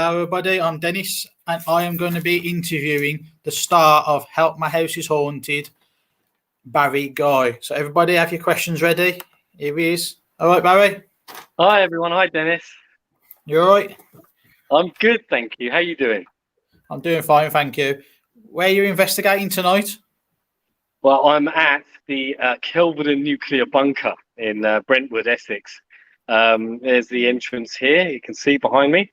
Hello, everybody. I'm Dennis, and I am going to be interviewing the star of Help My House is Haunted, Barri Ghai. So, everybody, have your questions ready? Here he is. All right, Barry. Hi everyone. Hi Dennis. You all right? I'm good, thank you. How you doing? I'm doing fine, thank you. Where are you investigating tonight? Well, I'm at the Kelvedon nuclear bunker in Brentwood, Essex. There's the entrance here. You can see behind me,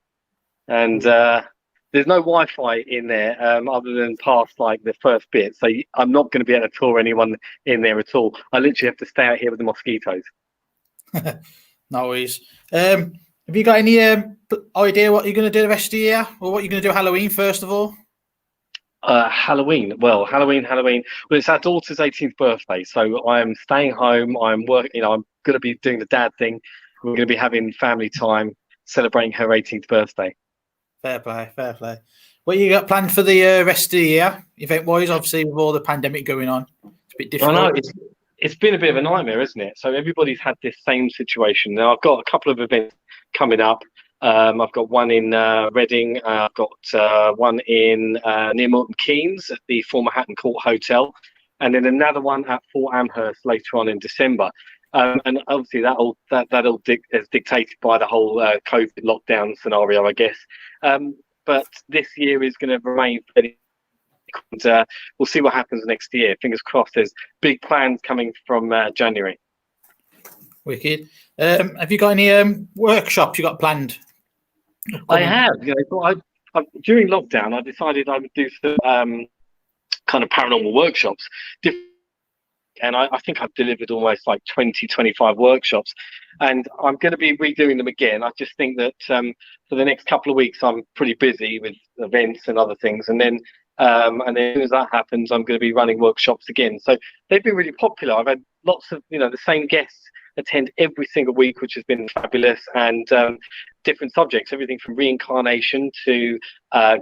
and there's no Wi-Fi in there other than past like the first bit. So I'm not going to be able to tour anyone in there at all. I literally have to stay out here with the mosquitoes. No worries. Have you got any idea what you're going to do the rest of the year, or what you're going to do Halloween first of all? Halloween. Well, Halloween. Well, it's our daughter's 18th birthday, so I'm staying home. I'm working. I'm going to be doing the dad thing. We're going to be having family time, celebrating her 18th birthday. Fair play, fair play. What you got planned for the rest of the year, event-wise? Obviously, with all the pandemic going on, it's a bit difficult. I know it's been a bit of a nightmare, isn't it? So everybody's had this same situation. Now I've got a couple of events coming up. I've got one in Reading. I've got one in near Milton Keynes at the former Hatton Court Hotel, and then another one at Fort Amherst later on in December. And obviously that'll is dictated by the whole COVID lockdown scenario, I guess. But this year is going to remain fairly. And we'll see what happens next year. Fingers crossed. There's big plans coming from January. Wicked. Have you got any workshops you got planned? I have. During lockdown, I decided I would do some kind of paranormal workshops. And I think I've delivered almost like 20, 25 workshops. And I'm going to be redoing them again. I just think that for the next couple of weeks, I'm pretty busy with events and other things. And then as soon as that happens, I'm going to be running workshops again. So they've been really popular. I've had lots of, the same guests attend every single week, which has been fabulous, and different subjects, everything from reincarnation to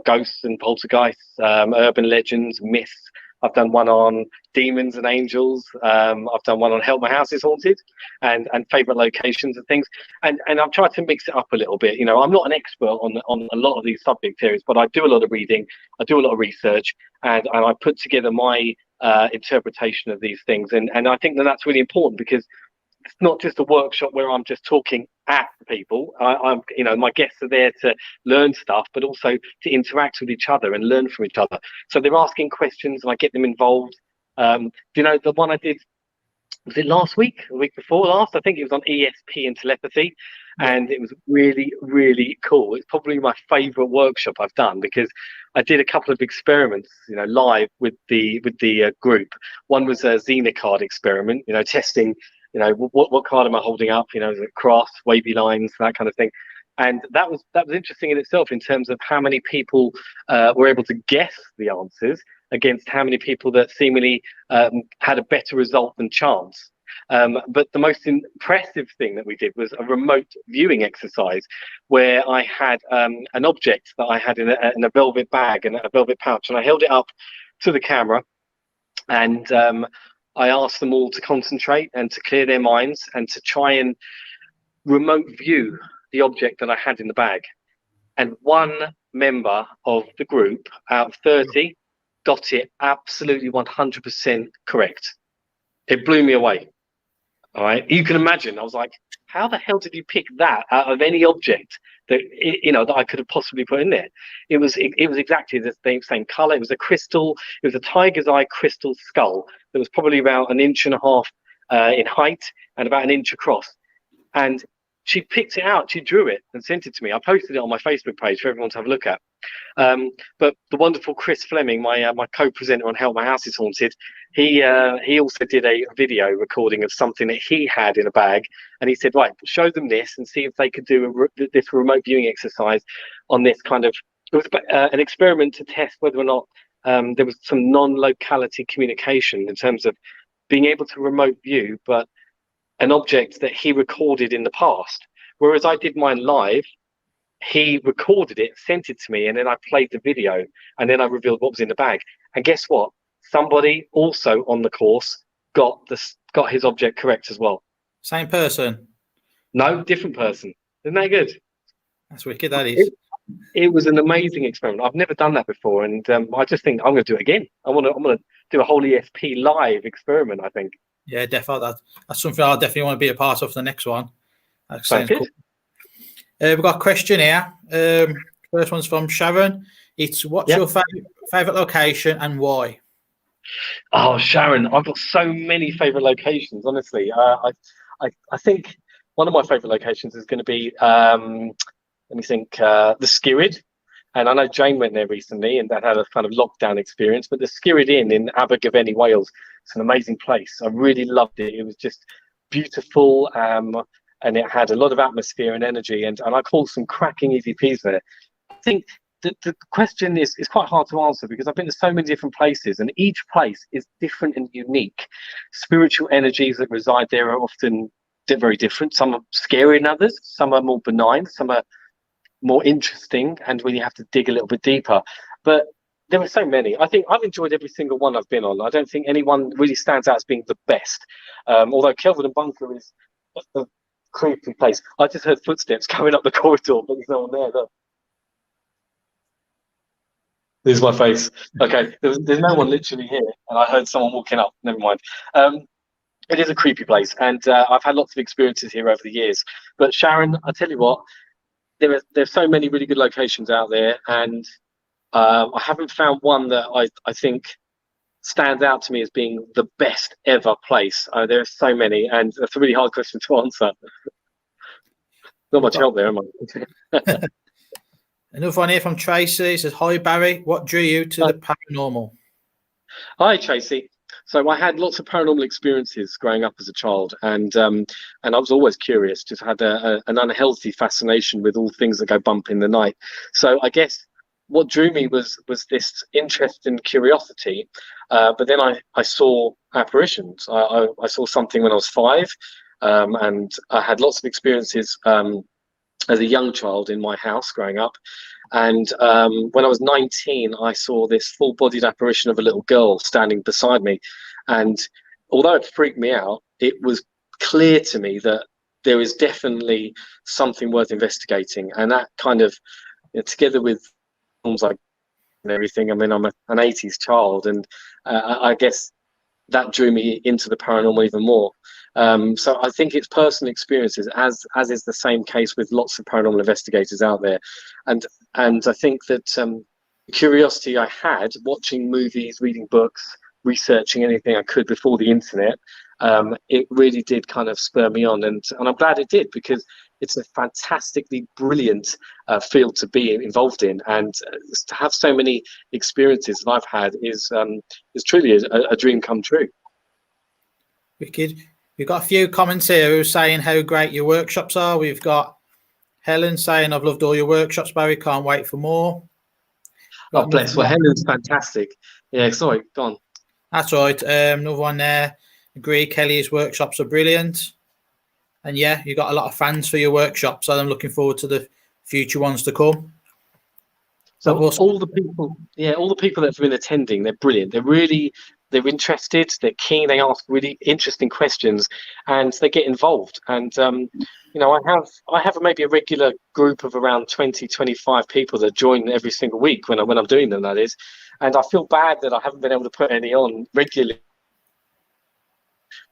ghosts and poltergeists, urban legends, myths. I've done one on demons and angels. I've done one on Help My House is Haunted and favourite locations and things. And I've tried to mix it up a little bit. I'm not an expert on a lot of these subject areas, but I do a lot of reading. I do a lot of research, and I put together my interpretation of these things. And I think that that's really important, because it's not just a workshop where I'm just talking at people. My guests are there to learn stuff, but also to interact with each other and learn from each other. So they're asking questions, and I get them involved. The one I did, was it last week, the week before last? I think it was on ESP and telepathy, and it was really, really cool. It's probably my favourite workshop I've done, because I did a couple of experiments, live with the group. One was a Xena card experiment, testing. What card am I holding up? Is it cross, wavy lines, that kind of thing. And that was interesting in itself, in terms of how many people were able to guess the answers against how many people that seemingly had a better result than chance. But the most impressive thing that we did was a remote viewing exercise, where I had an object that I had in a velvet bag and a velvet pouch, and I held it up to the camera, and I asked them all to concentrate and to clear their minds and to try and remote view the object that I had in the bag. And one member of the group out of 30 got it absolutely 100% correct. It blew me away. All right. You can imagine, I was like, how the hell did you pick that out of any object that that I could have possibly put in there? It was exactly the same color. It was a crystal. It was a tiger's eye crystal skull that was probably about 1.5 inches in height and about 1 inch across. And she picked it out. She drew it and sent it to me. I posted it on my Facebook page for everyone to have a look at. But the wonderful Chris Fleming, my co-presenter on Help My House is Haunted, he also did a video recording of something that he had in a bag, and he said, right, show them this and see if they could do this remote viewing exercise on this kind of. It was an experiment to test whether or not there was some non-locality communication in terms of being able to remote view, but an object that he recorded in the past. Whereas I did mine live, he recorded it, sent it to me, and then I played the video, and then I revealed what was in the bag. And guess what? Somebody also on the course got his object correct as well. Same person? No, different person. Isn't that good? That's wicked, that is. It was an amazing experiment. I've never done that before, and I just think I'm going to do it again. I'm going to do a whole ESP live experiment, I think. Yeah, definitely. That's something I definitely want to be a part of for the next one. That sounds cool. We've got a question here. First one's from Sharon. It's what's your favorite location and why? Oh, Sharon, I've got so many favorite locations. Honestly, I think one of my favorite locations is going to be let me think, the Skirrid. And I know Jane went there recently, and that had a kind of lockdown experience. But the Skirrid Inn in Abergavenny, Wales, it's an amazing place. I really loved it. It was just beautiful, and it had a lot of atmosphere and energy. And I caught some cracking EVPs there. I think the question is quite hard to answer because I've been to so many different places, and each place is different and unique. Spiritual energies that reside there are often very different. Some are scarier than others. Some are more benign. Some are more interesting, and when you have to dig a little bit deeper. But there are so many. I think I've enjoyed every single one I've been on. I don't think anyone really stands out as being the best. Although Kelvin and Bunker is a creepy place. I just heard footsteps coming up the corridor, but there's no one there. Look. There's my face. Okay, there's no one literally here, and I heard someone walking up. Never mind. It is a creepy place, and I've had lots of experiences here over the years. But Sharon, I tell you what, there's so many really good locations out there, and I haven't found one that I think stands out to me as being the best ever place. There are so many, and that's a really hard question to answer. Not much help there, am I? Another one here from Tracy. Says, hi Barry, what drew you to the paranormal? Hi Tracy. So I had lots of paranormal experiences growing up as a child, and I was always curious. Just had an unhealthy fascination with all things that go bump in the night. So I guess what drew me was this interest and curiosity. But then I saw apparitions. I saw something when I was 5, and I had lots of experiences as a young child in my house growing up. And when I was 19, I saw this full-bodied apparition of a little girl standing beside me. And although it freaked me out, it was clear to me that there is definitely something worth investigating. And that kind of, together with films like and everything, I mean, I'm an 80s child, and I guess that drew me into the paranormal even more. So I think it's personal experiences, as is the same case with lots of paranormal investigators out there. And I think that the curiosity I had watching movies, reading books, researching anything I could before the internet, it really did kind of spur me on. And I'm glad it did, because it's a fantastically brilliant field to be involved in. And to have so many experiences that I've had is truly a dream come true. Wicked. We've got a few comments here who are saying how great your workshops are. We've got Helen saying, I've loved all your workshops, Barry. Can't wait for more. God bless. Well, Helen's fantastic. Yeah, sorry, go on. That's right. Another one there. Agree, Kelly's workshops are brilliant. And yeah, you got a lot of fans for your workshops, so I'm looking forward to the future ones to come. So all the people that have been attending, they're brilliant. They're interested, they're keen, they ask really interesting questions, and they get involved. And I have maybe a regular group of around 20, 25 people that join every single week when I'm doing them, that is. And I feel bad that I haven't been able to put any on regularly.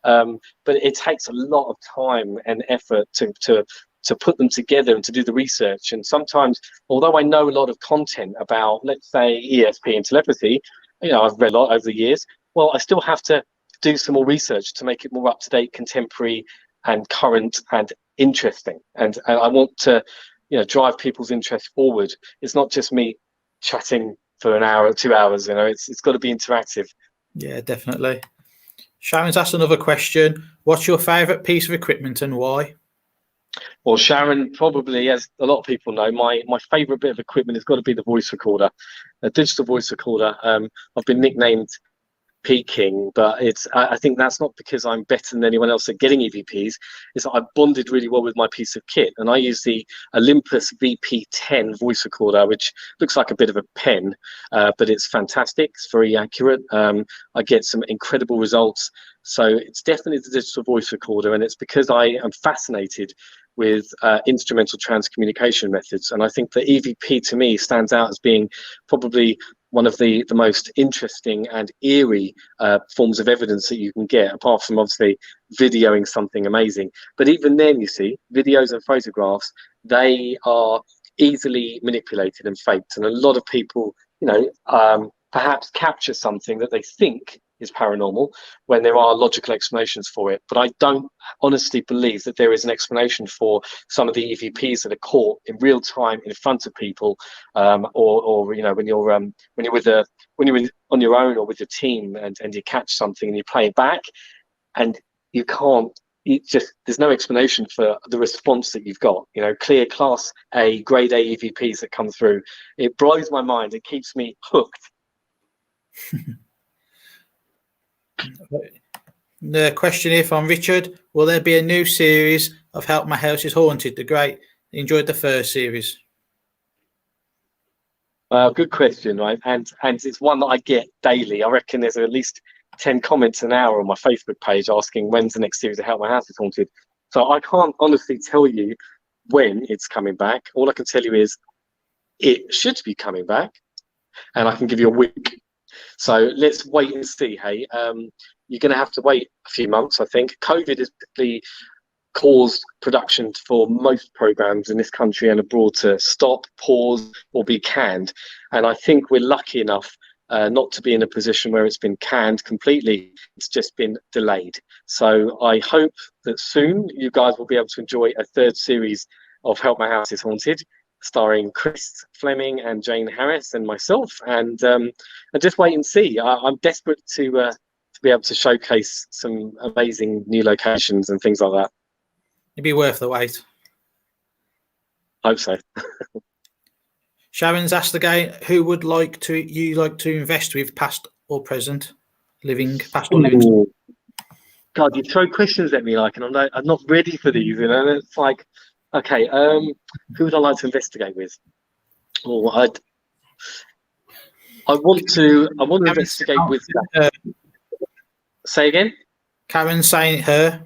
But it takes a lot of time and effort to put them together and to do the research. And sometimes, although I know a lot of content about, let's say, ESP and telepathy, I've read a lot over the years, well, I still have to do some more research to make it more up-to-date, contemporary and current and interesting. And I want to, drive people's interest forward. It's not just me chatting for an hour or 2 hours, it's got to be interactive. Yeah, definitely. Sharon's asked another question. What's your favourite piece of equipment and why? Well, Sharon, probably, as a lot of people know, my favourite bit of equipment has got to be the voice recorder, a digital voice recorder. I've been nicknamed Peking, but I think that's not because I'm better than anyone else at getting EVPs. It's that I bonded really well with my piece of kit, and I use the Olympus VP10 voice recorder, which looks like a bit of a pen, but it's fantastic. It's very accurate. I get some incredible results. So it's definitely the digital voice recorder, and it's because I am fascinated with instrumental transcommunication methods. And I think the EVP to me stands out as being probably one of the most interesting and eerie forms of evidence that you can get, apart from obviously videoing something amazing. But even then, you see, videos and photographs, they are easily manipulated and faked. And a lot of people, perhaps capture something that they think is paranormal when there are logical explanations for it. But I don't honestly believe that there is an explanation for some of the EVPs that are caught in real time in front of people, or when you're on your own or with your team, and you catch something and you play it back, and you can't. There's no explanation for the response that you've got. Clear class A, grade A EVPs that come through. It blows my mind. It keeps me hooked. The question here from Richard: will there be a new series of Help My House is Haunted? Enjoyed the first series. Good question, right? And it's one that I get daily. I reckon there's at least 10 comments an hour on my Facebook page asking when's the next series of Help My House is Haunted. So I can't honestly tell you when it's coming back. All I can tell you is it should be coming back, and I can give you a week. So let's wait and see. Hey, you're going to have to wait a few months, I think. COVID has basically caused production for most programs in this country and abroad to stop, pause, or be canned. And I think we're lucky enough not to be in a position where it's been canned completely. It's just been delayed. So I hope that soon you guys will be able to enjoy a third series of Help My House is Haunted, starring Chris Fleming and Jane Harris and myself. And just wait and see. I'm desperate to be able to showcase some amazing new locations and things like that. It'd be worth the wait. Hope so. Sharon's asked again, who would you like to invest with, past or present, past or living? God, you throw questions at me and I'm not ready for these. It's like, okay, who would I like to investigate with? Oh, I want to investigate with. Say again. Karen's saying her.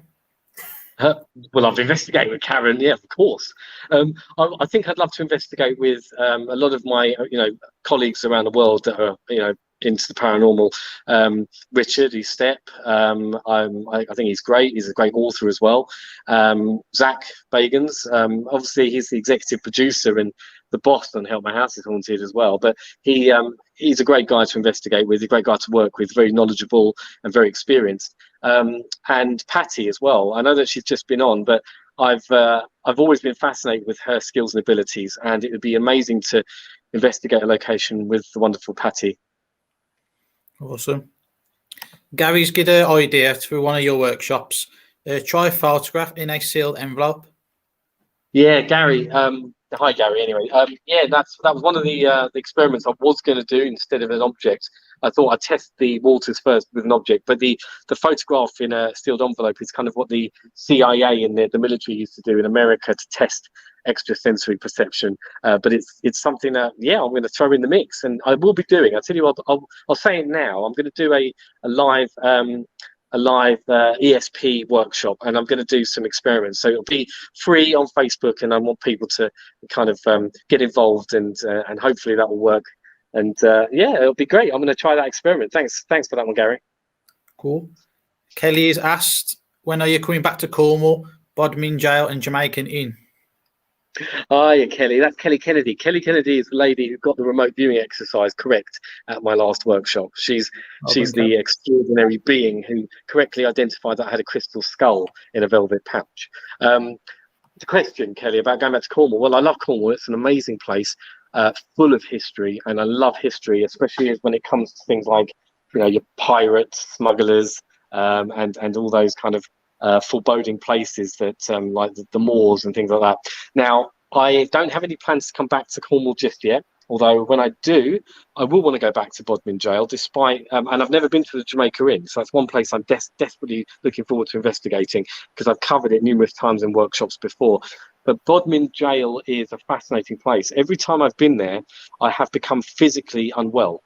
Well, I've investigated with Karen, yeah, of course. I think I'd love to investigate with a lot of my, colleagues around the world that are, into the paranormal. Richard, he's Step. I think he's great. He's a great author as well. Zach Bagans, obviously he's the executive producer and the boss on Help My House is Haunted as well. But he's a great guy to investigate with, a great guy to work with, very knowledgeable and very experienced. And Patty as well. I know that she's just been on, but I've always been fascinated with her skills and abilities, and it would be amazing to investigate a location with the wonderful Patty. Awesome. Gary's got an idea through one of your workshops. Try photograph in a sealed envelope. Yeah, Gary. Hi, Gary. Anyway, that was one of the experiments I was going to do instead of an object. I thought I'd test the waters first with an object, but the photograph in a sealed envelope is kind of what the CIA and the military used to do in America to test extrasensory perception. But it's something that I'm going to throw in the mix, and I will be doing. I'll tell you what, I'll say it now. I'm going to do a live ESP workshop, and I'm going to do some experiments. So it'll be free on Facebook, and I want people to kind of get involved, and hopefully that will work. And it'll be great. I'm going to try that experiment. Thanks for that one, Gary. Cool. Kelly is asked, when are you coming back to Cornwall, Bodmin Jail and Jamaican Inn? Hiya, Kelly. That's Kelly Kennedy. Kelly Kennedy is the lady who got the remote viewing exercise correct at my last workshop. She's the extraordinary being who correctly identified that I had a crystal skull in a velvet pouch. The question, Kelly, about going back to Cornwall. Well, I love Cornwall. It's an amazing place, full of history, and I love history, especially when it comes to things like, your pirates, smugglers, and all those kind of foreboding places that like the moors and things like that. Now, I don't have any plans to come back to Cornwall just yet, although when I do, I will want to go back to Bodmin Jail, despite and I've never been to the Jamaica Inn, so that's one place I'm desperately looking forward to investigating, because I've covered it numerous times in workshops before. But Bodmin Jail is a fascinating place. Every time I've been there, I have become physically unwell,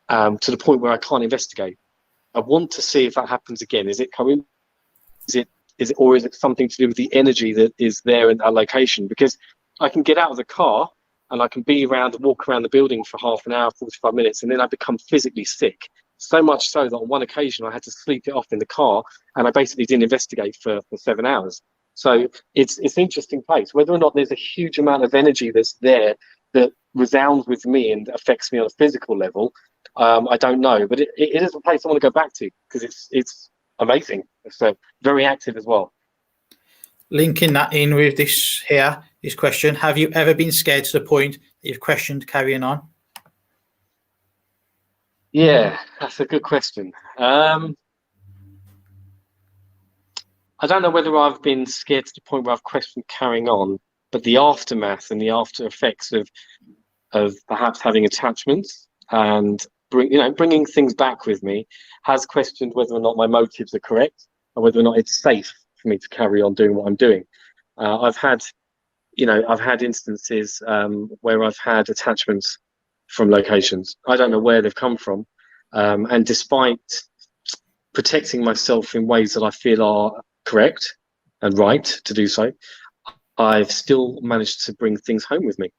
to the point where I can't investigate. I want to see if that happens again. Is it is it something to do with the energy that is there in that location? Because I can get out of the car and I can walk around the building for half an hour, 45 minutes, and then I become physically sick. So much so that on one occasion I had to sleep it off in the car, and I basically didn't investigate for 7 hours. So it's an interesting place. Whether or not there's a huge amount of energy that's there that resounds with me and affects me on a physical level, I don't know. But it is a place I want to go back to because it's amazing. It's very active as well. Linking that in with this question: have you ever been scared to the point that you've questioned carrying on? Yeah, that's a good question. I don't know whether I've been scared to the point where I've questioned carrying on, but the aftermath and the after effects of perhaps having attachments and bringing things back with me has questioned whether or not my motives are correct and whether or not it's safe for me to carry on doing what I'm doing. I've had instances where I've had attachments from locations. I don't know where they've come from, and despite protecting myself in ways that I feel are correct and right to do so, I've still managed to bring things home with me.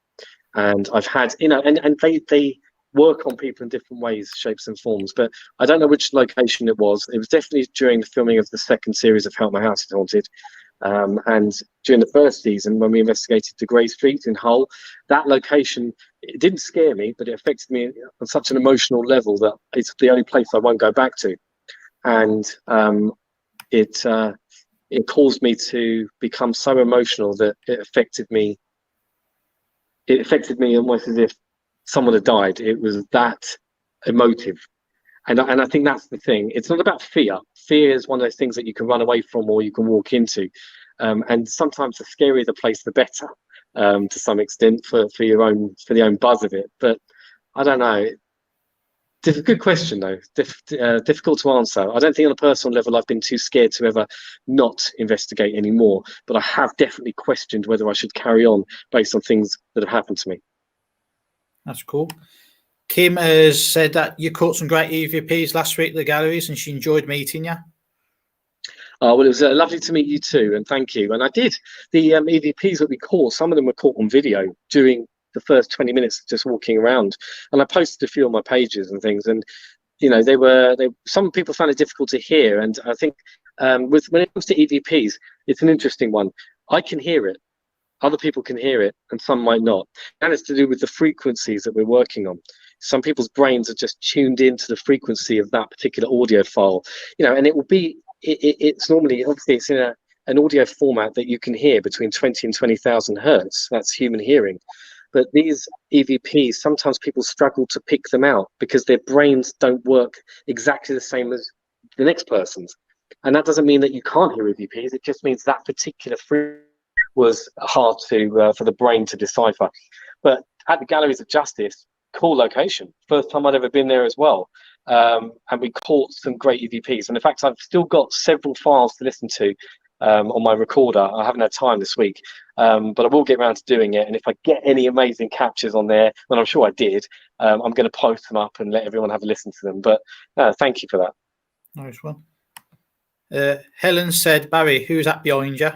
And I've had, and they work on people in different ways, shapes and forms, but I don't know which location it was. It was definitely during the filming of the second series of Help My House is Haunted. And during the first season, when we investigated the Grey Street in Hull, that location, it didn't scare me, but it affected me on such an emotional level that it's the only place I won't go back to. And it caused me to become so emotional that it affected me. It affected me almost as if someone had died. It was that emotive. And I think that's the thing. It's not about fear. Fear is one of those things that you can run away from or you can walk into. And sometimes the scarier the place, the better, to some extent, for the own buzz of it. But I don't know. Good question, though. Difficult to answer. I don't think on a personal level I've been too scared to ever not investigate anymore. But I have definitely questioned whether I should carry on based on things that have happened to me. That's cool. Kim has said that you caught some great EVPs last week at the galleries and she enjoyed meeting you. Well, it was lovely to meet you too, and thank you. And I did. The EVPs that we caught, some of them were caught on video during the first 20 minutes just walking around. And I posted a few on my pages and things. And, some people found it difficult to hear. And I think when it comes to EVPs, it's an interesting one. I can hear it. Other people can hear it, and some might not. And it's to do with the frequencies that we're working on. Some people's brains are just tuned into the frequency of that particular audio file, and it will be, it's normally, obviously, it's in an audio format that you can hear between 20 and 20,000 hertz. That's human hearing. But these EVPs, sometimes people struggle to pick them out because their brains don't work exactly the same as the next person's. And that doesn't mean that you can't hear EVPs. It just means that particular frequency was hard for the brain to decipher. But at the Galleries of Justice, cool location. First time I'd ever been there as well. And we caught some great EVPs. And in fact, I've still got several files to listen to on my recorder. I haven't had time this week, but I will get around to doing it. And if I get any amazing captures on there, well, I'm sure I did, I'm going to post them up and let everyone have a listen to them. But thank you for that. Nice one. Helen said, Barry, who's that behind you?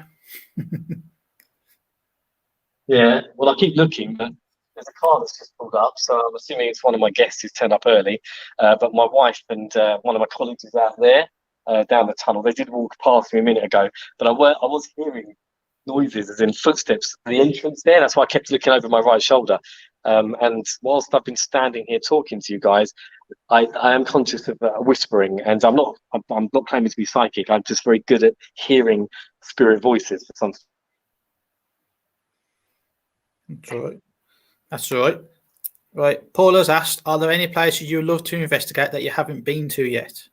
Yeah, well, I keep looking, but there's a car that's just pulled up, so I'm assuming it's one of my guests who's turned up early. But my wife and one of my colleagues is out there down the tunnel. They did walk past me a minute ago, but I was hearing noises, as in footsteps at the entrance there. That's why I kept looking over my right shoulder. And whilst I've been standing here talking to you guys, I am conscious of whispering, and I'm not claiming to be psychic. I'm just very good at hearing spirit voices for some. That's all right. That's all right. Right. Paul has asked, are there any places you'd love to investigate that you haven't been to yet?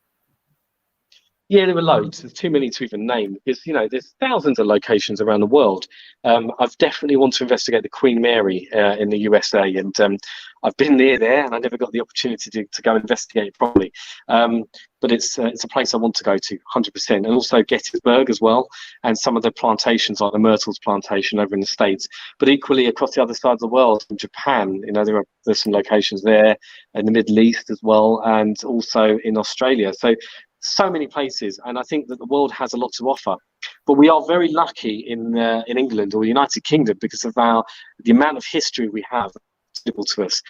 Yeah, there were loads. There's too many to even name because, there's thousands of locations around the world. I've definitely want to investigate the Queen Mary in the USA, and I've been near there and I never got the opportunity to go investigate it properly. But it's a place I want to go to 100%, and also Gettysburg as well, and some of the plantations like the Myrtles plantation over in the States. But equally across the other side of the world, in Japan, there's some locations there, in the Middle East as well, and also in Australia. So many places, and I think that the world has a lot to offer. But we are very lucky in England or the United Kingdom because of the amount of history we have available to us.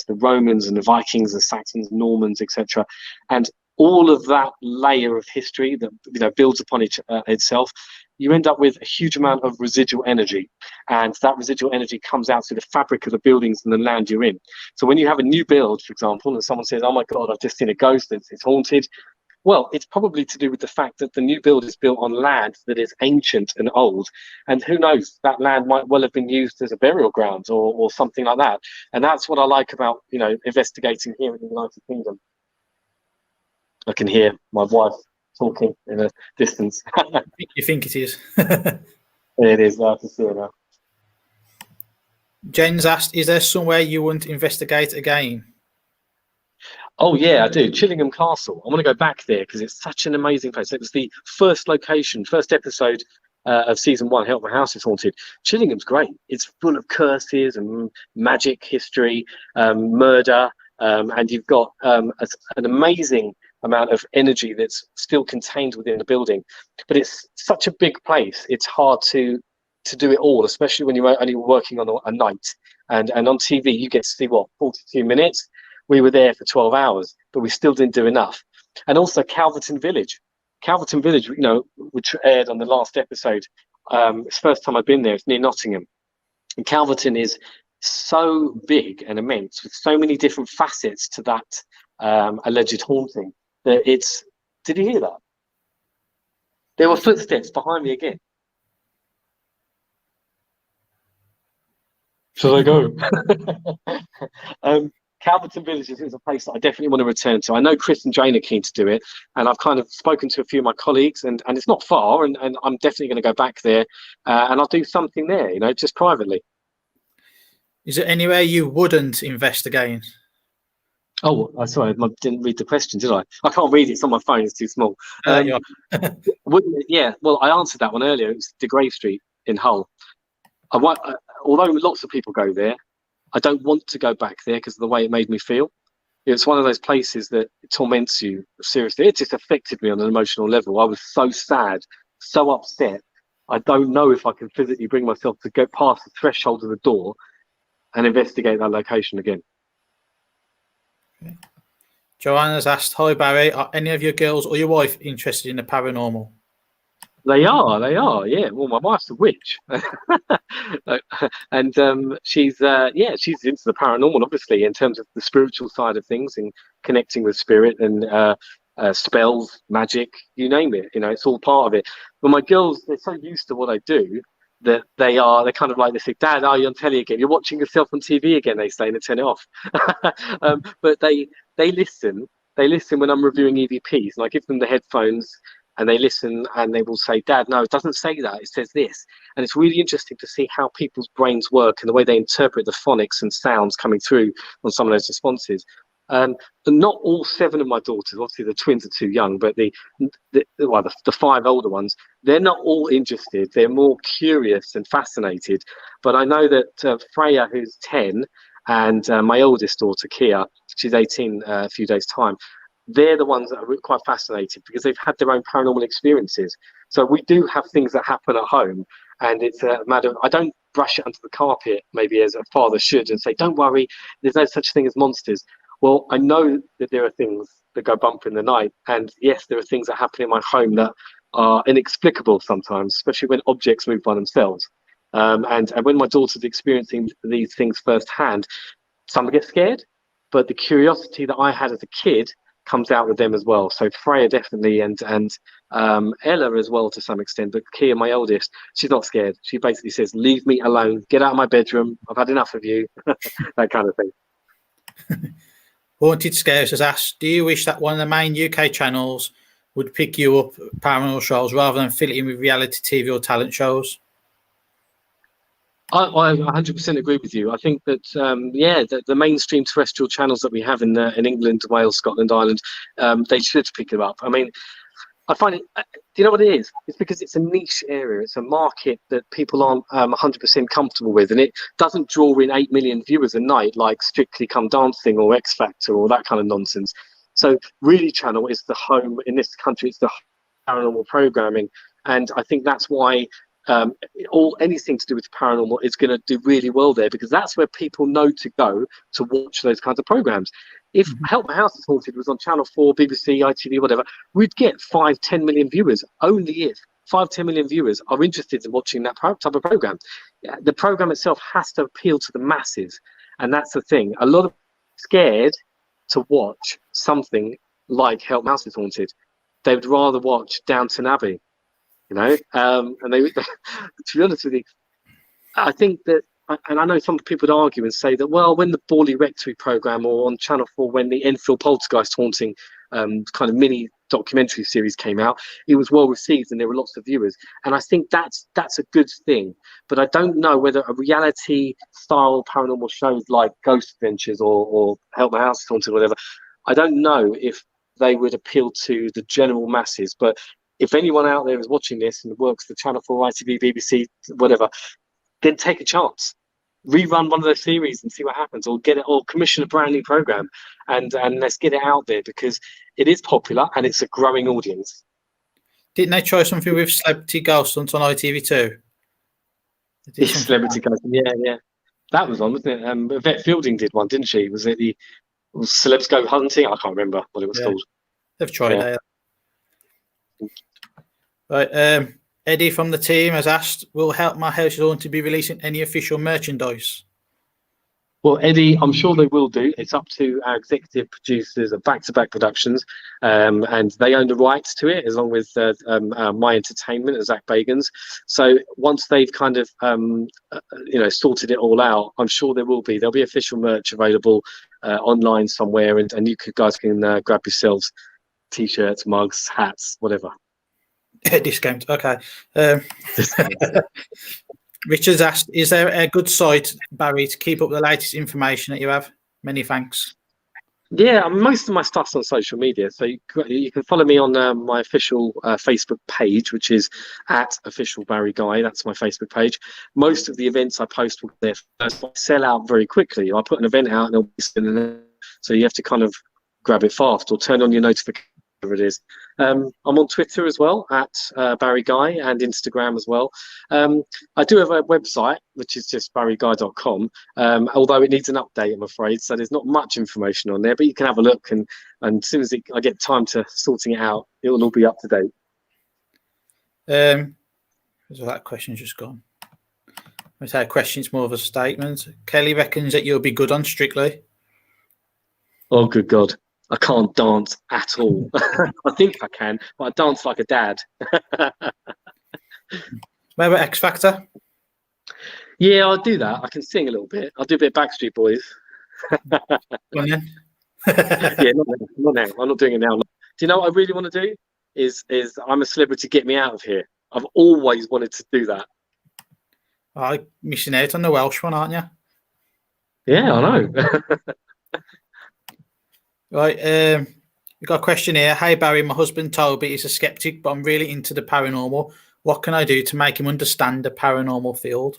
The Romans and the Vikings, the Saxons, Normans, etc., and all of that layer of history that builds upon itself. You end up with a huge amount of residual energy, and that residual energy comes out through the fabric of the buildings and the land you're in. So when you have a new build, for example, and someone says, "Oh my God, I've just seen a ghost, it's haunted," well, it's probably to do with the fact that the new build is built on land that is ancient and old. And who knows, that land might well have been used as a burial ground or something like that. And that's what I like about, investigating here in the United Kingdom. I can hear my wife talking in a distance. You think it is? It is, I can see it now. Jen's asked, is there somewhere you wouldn't investigate again? Oh yeah, I do. Chillingham Castle. I want to go back there because it's such an amazing place. It was the first episode of season 1, Help My House is Haunted. Chillingham's great. It's full of curses and magic history, murder, and you've got an amazing amount of energy that's still contained within the building. But it's such a big place. It's hard to do it all, especially when you're only working on a night. And on TV, you get to see 42 minutes. We were there for 12 hours, but we still didn't do enough. And also Calverton Village. Calverton Village, which aired on the last episode. It's the first time I've been there. It's near Nottingham. And Calverton is so big and immense with so many different facets to that alleged haunting that it's... Did you hear that? There were footsteps behind me again. Shall I go? Calverton Village is a place that I definitely want to return to. I know Chris and Jane are keen to do it, and I've kind of spoken to a few of my colleagues, and it's not far, and I'm definitely going to go back there, and I'll do something there, just privately. Is there anywhere you wouldn't investigate? Oh, sorry, I didn't read the question, did I? I can't read it. It's on my phone. It's too small. Yeah. Yeah, well, I answered that one earlier. It was De Grey Street in Hull. Although lots of people go there, I don't want to go back there because of the way it made me feel. It's one of those places that torments you, seriously. It just affected me on an emotional level. I was so sad, so upset. I don't know if I can physically bring myself to go past the threshold of the door and investigate that location again. Joanna's asked, hi Barry, are any of your girls or your wife interested in the paranormal? They are, yeah. Well, my wife's a witch, and she's into the paranormal, obviously, in terms of the spiritual side of things and connecting with spirit and spells, magic, you name it. It's all part of it. But my girls, they're so used to what I do that they're kind of like, they say, Dad, are you on telly again? You're watching yourself on TV again, they say, and they turn it off. But they listen. They listen when I'm reviewing EVPs, and I give them the headphones. And they listen and they will say, Dad, no, it doesn't say that. It says this. And it's really interesting to see how people's brains work and the way they interpret the phonics and sounds coming through on some of those responses. And not all 7 of my daughters, obviously the twins are too young, but the 5 older ones, they're not all interested. They're more curious and fascinated. But I know that Freya, who's 10, and my oldest daughter, Kia, she's 18 a few days' time, they're the ones that are quite fascinated because they've had their own paranormal experiences. So we do have things that happen at home, and it's a matter of, I don't brush it under the carpet maybe as a father should and say, don't worry, there's no such thing as monsters. Well, I know that there are things that go bump in the night, and yes, there are things that happen in my home that are inexplicable sometimes, especially when objects move by themselves. And when my daughter's experiencing these things firsthand, some get scared, but the curiosity that I had as a kid comes out with them as well. So Freya definitely, and Ella as well to some extent, but Kia, my oldest, she's not scared. She basically says, leave me alone, get out of my bedroom, I've had enough of you. That kind of thing. Haunted Scares has asked, do you wish that one of the main UK channels would pick you up paranormal shows rather than fill it in with reality TV or talent shows? I 100% agree with you. I think that the mainstream terrestrial channels that we have in England, Wales, Scotland, Ireland, they should pick them up. I mean, I find it. Do you know what it is? It's because it's a niche area. It's a market that people aren't 100% comfortable with, and it doesn't draw in 8 million viewers a night like Strictly Come Dancing or X Factor or that kind of nonsense. So, Really Channel is the home in this country. It's the paranormal programming, and I think that's why anything to do with paranormal is going to do really well there, because that's where people know to go to watch those kinds of programs. If Help My House is Haunted was on Channel 4, BBC, ITV, whatever, we'd get 5-10 million viewers, only if 5-10 million viewers are interested in watching that type of program. The program itself has to appeal to the masses, and that's the thing. A lot of scared to watch something like Help My House is Haunted. They would rather watch Downton Abbey, and they to be honest with you, I think that, and I know some people would argue and say that, well, when the Borley Rectory program, or on Channel 4 when the Enfield Poltergeist haunting kind of mini documentary series came out, it was well received and there were lots of viewers, and I think that's a good thing. But I don't know whether a reality style paranormal shows like Ghost Adventures or Help My House is Haunted or whatever, I don't know if they would appeal to the general masses. But if anyone out there is watching this and works for Channel 4, ITV, BBC, whatever, then take a chance. Rerun one of those series and see what happens, or get it, or commission a brand new program, and let's get it out there, because it is popular and it's a growing audience. Didn't they try something with Celebrity Ghost Hunt on ITV2? Celebrity Ghost, yeah. That was on, wasn't it? Yvette Fielding did one, didn't she? Was it the Celebs Go Hunting? I can't remember what it was called. They've tried that. Right, Eddie from the team has asked, will Help My House is Haunted be releasing any official merchandise? Well, Eddie, I'm sure they will do. It's up to our executive producers of Back to Back Productions, and they own the rights to it, along with My Entertainment and Zach Bagans. So once they've kind of sorted it all out, I'm sure there'll be official merch available online somewhere, and you guys can grab yourselves t-shirts, mugs, hats, whatever. Discount, okay. Richard's asked, is there a good site, Barry, to keep up the latest information that you have? Many thanks. Yeah, most of my stuff's on social media, so you can follow me on my official Facebook page, which is @official Barri Ghai. That's my Facebook page. Most of the events I post will there first sell out very quickly. I put an event out and it'll be selling there, so you have to kind of grab it fast or turn on your notifications. It is. I'm on Twitter as well @Barri Ghai, and Instagram as well. I do have a website which is just barrighai.com, although it needs an update, I'm afraid, so there's not much information on there, but you can have a look, and as soon as I get time to sorting it out, it will all be up to date. So that question's just gone. I say a question, it's more of a statement. Kelly reckons that you'll be good on Strictly. Oh, good God. I can't dance at all. I think I can, but I dance like a dad. What about X Factor? Yeah, I'll do that. I can sing a little bit. I'll do a bit of Backstreet Boys. Go on then. Yeah, not now. I'm not doing it now. Do you know what I really want to do? Is I'm a Celebrity, Get Me Out of Here. I've always wanted to do that. Oh, missing out on the Welsh one, aren't you? Yeah, I know. Right, we've got a question here. Hey Barry, my husband Toby is a skeptic, but I'm really into the paranormal. What can I do to make him understand the paranormal field?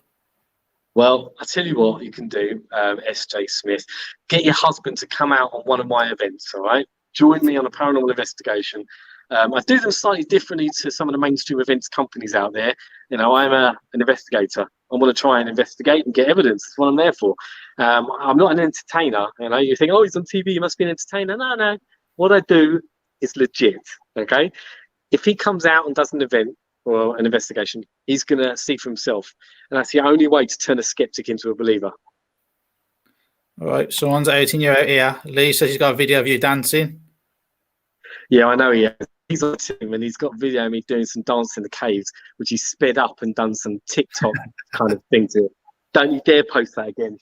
Well, I tell you what you can do, SJ Smith. Get your husband to come out on one of my events, all right? Join me on a paranormal investigation. I do them slightly differently to some of the mainstream events companies out there. I'm an investigator. I want to try and investigate and get evidence. That's what I'm there for. I'm not an entertainer. You think, oh, he's on TV, he must be an entertainer. No. What I do is legit, okay? If he comes out and does an event or an investigation, he's going to see for himself. And that's the only way to turn a skeptic into a believer. All right, someone's outing you out here. Lee says he's got a video of you dancing. Yeah, I know he has. He's on him, and he's got a video of me doing some dance in the caves, which he sped up and done some TikTok kind of thing to it. Don't you dare post that again.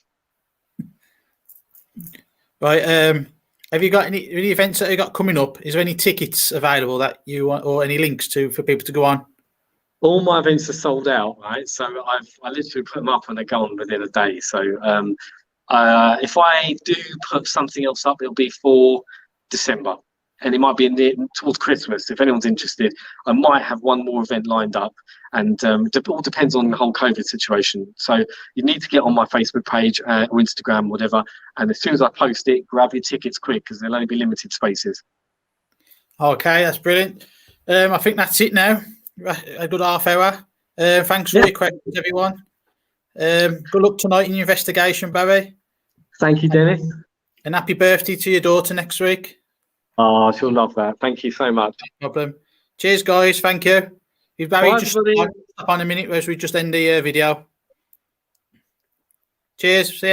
Right, have you got any events that you got coming up? Is there any tickets available that you want, or any links to for people to go on? All my events are sold out, right? So I literally put them up and they're gone within a day. So if I do put something else up, it'll be for December. And it might be towards Christmas. If anyone's interested, I might have one more event lined up, and it all depends on the whole COVID situation. So you need to get on my Facebook page or Instagram, whatever, and as soon as I post it, grab your tickets quick, because there'll only be limited spaces. Okay, that's brilliant. I think that's it now. A good half hour. Thanks for your questions, everyone. Good luck tonight in your investigation, Barry. Thank you, Dennis. And happy birthday to your daughter next week. Oh, she'll love that. Thank you so much. No problem. Cheers, guys. Thank you. If Barry Bye, just everybody. stop on a minute as we just end the video. Cheers. See you.